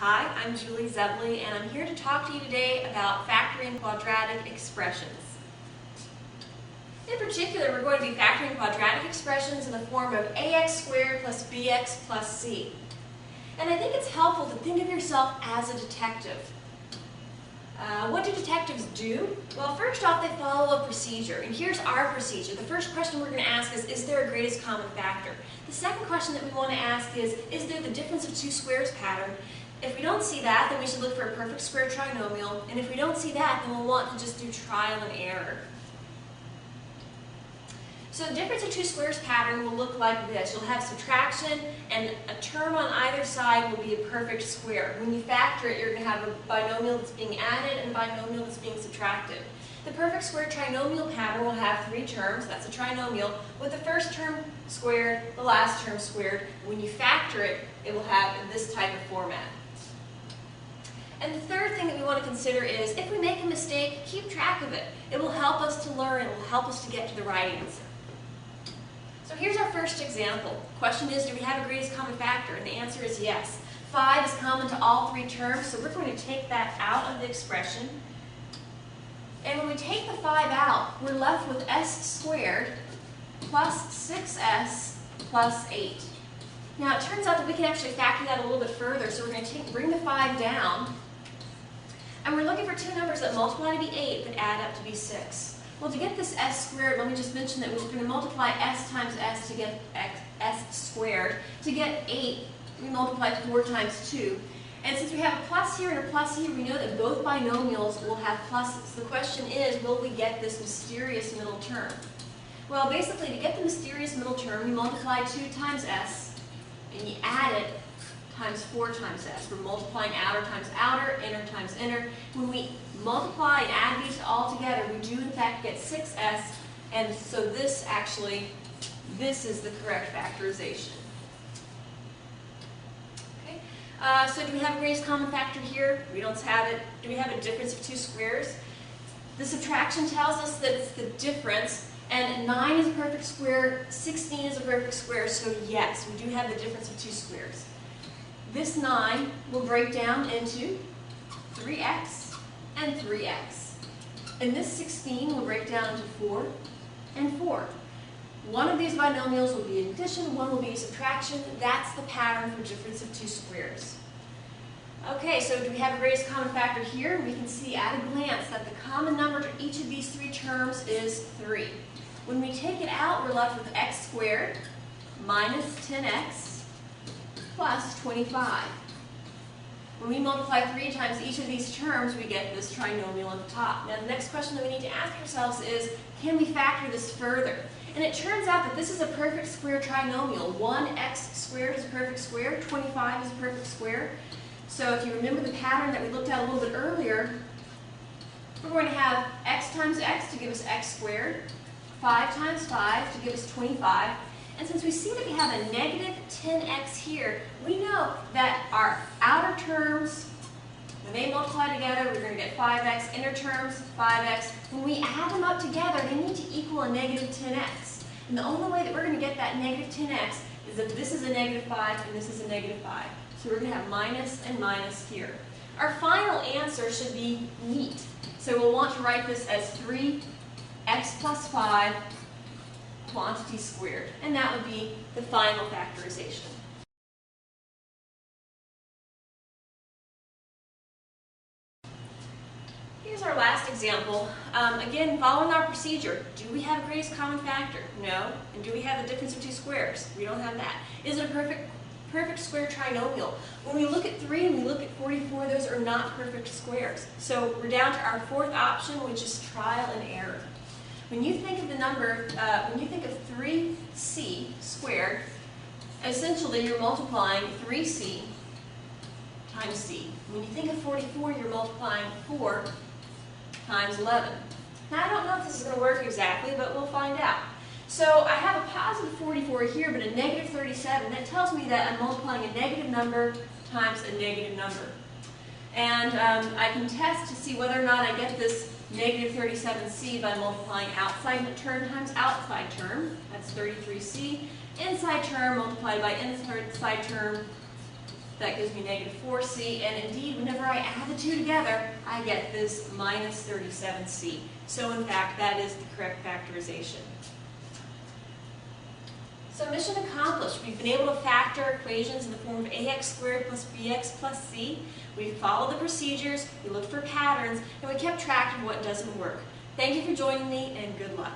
Hi, I'm Julie Zebley, and I'm here to talk to you today about factoring quadratic expressions. In particular, we're going to be factoring quadratic expressions in the form of ax squared plus bx plus c. And I think it's helpful to think of yourself as a detective. What do detectives do? Well, first off, they follow a procedure, and here's our procedure. The first question we're going to ask is there a greatest common factor? The second question that we want to ask is there the difference of two squares pattern? If we don't see that, then we should look for a perfect square trinomial, and if we don't see that, then we'll want to just do trial and error. So the difference of two squares pattern will look like this. You'll have subtraction, and a term on either side will be a perfect square. When you factor it, you're going to have a binomial that's being added and a binomial that's being subtracted. The perfect square trinomial pattern will have three terms. That's a trinomial, with the first term squared, the last term squared. When you factor it, it will have this type of format. And the third thing that we want to consider is, if we make a mistake, keep track of it. It will help us to learn. It will help us to get to the right answer. So here's our first example. The question is, do we have a greatest common factor? And the answer is yes. 5 is common to all three terms, so we're going to take that out of the expression. And when we take the 5 out, we're left with s squared plus 6s plus 8. Now it turns out that we can actually factor that a little bit further, so we're going to bring the 5 down. And we're looking for two numbers that multiply to be 8 but add up to be 6. Well, to get this s squared, let me just mention that we're going to multiply s times s to get s squared. To get 8, we multiply 4 times 2. And since we have a plus here and a plus here, we know that both binomials will have pluses. The question is, will we get this mysterious middle term? Well, basically, to get the mysterious middle term, we multiply 2 times s, and you add it times 4 times s. We're multiplying outer times outer, inner times inner. When we multiply and add these all together, we do in fact get 6s, and so this is the correct factorization. Okay. So do we have a greatest common factor here? We don't have it. Do we have a difference of two squares? The subtraction tells us that it's the difference, and 9 is a perfect square, 16 is a perfect square, so yes, we do have the difference of two squares. This 9 will break down into 3x and 3x. And this 16 will break down into 4 and 4. One of these binomials will be addition, one will be subtraction. That's the pattern for difference of two squares. Okay, so do we have a greatest common factor here? We can see at a glance that the common number to each of these three terms is 3. When we take it out, we're left with x squared minus 10x plus 25. When we multiply 3 times each of these terms, we get this trinomial at the top. Now the next question that we need to ask ourselves is, can we factor this further? And it turns out that this is a perfect square trinomial. 1x squared is a perfect square, 25 is a perfect square. So if you remember the pattern that we looked at a little bit earlier, we're going to have x times x to give us x squared, 5 times 5 to give us 25. And since we see that we have a negative 10x here, we know that our outer terms, when they multiply together, we're going to get 5x. Inner terms, 5x. When we add them up together, they need to equal a negative 10x. And the only way that we're going to get that negative 10x is if this is a negative 5 and this is a negative 5. So we're going to have minus and minus here. Our final answer should be neat. So we'll want to write this as 3x plus 5 quantity squared, and that would be the final factorization. Here's our last example. Again, following our procedure, do we have a greatest common factor? No. And do we have the difference of two squares? We don't have that. Is it a perfect square trinomial? When we look at 3 and we look at 44, those are not perfect squares. So we're down to our fourth option, which is trial and error. When you think of the number, when you think of 3c squared, essentially you're multiplying 3c times c. When you think of 44, you're multiplying 4 times 11. Now I don't know if this is going to work exactly, but we'll find out. So I have a positive 44 here, but a negative 37. That tells me that I'm multiplying a negative number times a negative number. And I can test to see whether or not I get this negative 37c by multiplying outside term times outside term. That's 33c. Inside term multiplied by inside term That gives me negative 4c, and indeed, whenever I add the two together, I get this minus 37c. So in fact, that is the correct factorization. So mission accomplished. We've been able to factor equations in the form of ax squared plus bx plus c. We followed the procedures, we looked for patterns, and we kept track of what doesn't work. Thank you for joining me, and good luck.